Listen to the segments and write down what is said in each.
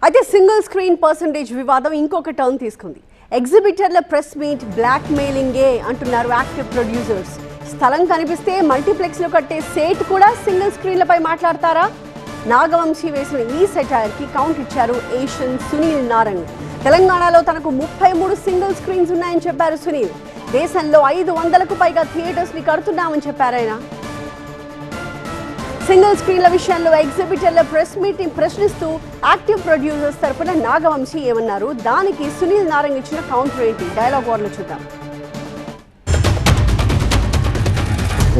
అయితే single screen percentage వివాదం ఇంకొక టర్న్ తీసుకుంది. ఎగ్జిబిటర్ల ప్రెస్ మీట్ బ్లాక్ మెయిలింగే అంటున్నారు యాక్టివ్ ప్రొడ్యూసర్స్. స్థలం కనిపిస్తే మల్టీప్లెక్స్లో కట్టే సేట్ కూడా సింగిల్ స్క్రీన్లపై మాట్లాడతారా? నాగవంశీ వేసిన ఈ సెటైర్కి కౌంటర్ ఇచ్చారు ఏషియన్ సునీల్ నారంగ్. తెలంగాణలో తనకు 33 సింగిల్ స్క్రీన్స్ ఉన్నాయని చెప్పారు సునీల్. దేశంలో 500కు పైగా థియేటర్స్ని కడుతున్నామని చెప్పారు ఆయన. సింగిల్ స్క్రీన్ల విషయంలో ఎగ్జిబిటర్ల ప్రెస్ మీటింగ్ ప్రశ్నిస్తూ యాక్టివ్ ప్రొడ్యూసర్స్ తరపున నాగవంశీ ఏమన్నారు, దానికి సునీల్ నారంగ్ ఇచ్చిన కౌంటర్ ఏంటి? డైలాగ్ వార్లో చూద్దాం.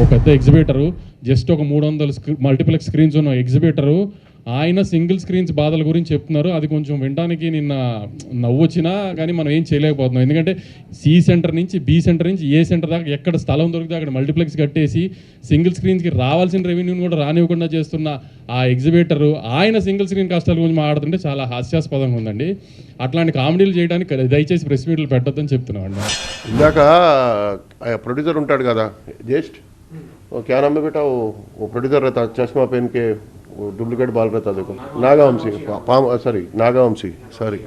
ఒక పెద్ద ఎగ్జిబిటరు, జస్ట్ ఒక 300 మల్టీప్లెక్స్ స్క్రీన్స్ ఉన్న ఎగ్జిబిటరు ఆయన సింగిల్ స్క్రీన్స్ బాధల గురించి చెప్తున్నారు. అది కొంచెం వినడానికి నిన్న నవ్వు వచ్చినా కానీ మనం ఏం చేయలేకపోతున్నాం. ఎందుకంటే సి సెంటర్ నుంచి బి సెంటర్ నుంచి ఏ సెంటర్ దాకా ఎక్కడ స్థలం దొరికితే అక్కడ మల్టీప్లెక్స్ కట్టేసి సింగిల్ స్క్రీన్స్కి రావాల్సిన రెవెన్యూని కూడా రానివ్వకుండా చేస్తున్న ఆ ఎగ్జిబిటరు ఆయన సింగిల్ స్క్రీన్ కష్టాల గురించి మాట్లాడుతుంటే చాలా హాస్యాస్పదంగా ఉందండి. అట్లాంటి కామెడీలు చేయడానికి దయచేసి ప్రెస్ మీట్లు పెట్టొద్దని చెప్తున్నాం అండి. ఇందాక ప్రొడ్యూసర్ ఉంటాడు కదా, జస్ట్ क्या नाम है बेटा, वो प्रोड्यूसर रहता चश्मा पहन के, वो डुप्लीकेट बाल रहता देखो, నాగవంశీ సారీ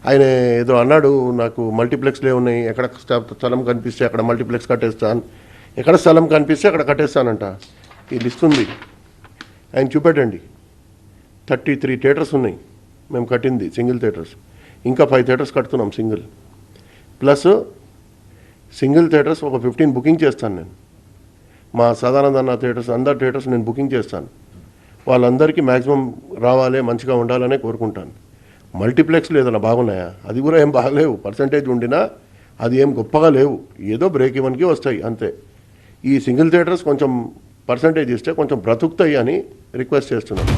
ఆయన ఏదో అన్నాడు, నాకు మల్టీప్లెక్స్లే ఉన్నాయి, ఎక్కడ స్థలం కనిపిస్తే అక్కడ మల్టీప్లెక్స్ కట్టేస్తాను, ఎక్కడ స్థలం కనిపిస్తే అక్కడ కట్టేస్తానంట. ఈ లిస్ట్ ఉంది, ఆయన చూపెట్టండి. 33 థియేటర్స్ ఉన్నాయి మేము కట్టింది, సింగిల్ థియేటర్స్. ఇంకా 5 థియేటర్స్ కడుతున్నాం సింగిల్. ప్లస్ సింగిల్ థియేటర్స్ ఒక 15 బుకింగ్ చేస్తాను నేను. మా సాధారణ అన్న థియేటర్స్, అందరు థియేటర్స్ నేను బుకింగ్ చేస్తాను. వాళ్ళందరికీ మ్యాక్సిమం రావాలి, మంచిగా ఉండాలనే కోరుకుంటాను. మల్టీప్లెక్స్లు ఏదైనా బాగున్నాయా? అది కూడా ఏం బాగలేవు. పర్సంటేజ్ ఉండినా అది ఏం గొప్పగా లేవు, ఏదో బ్రేక్ ఈవెన్కి వస్తాయి అంతే. ఈ సింగిల్ థియేటర్స్ కొంచెం పర్సంటేజ్ ఇస్తే కొంచెం బ్రతుకుతాయి అని రిక్వెస్ట్ చేస్తున్నాను.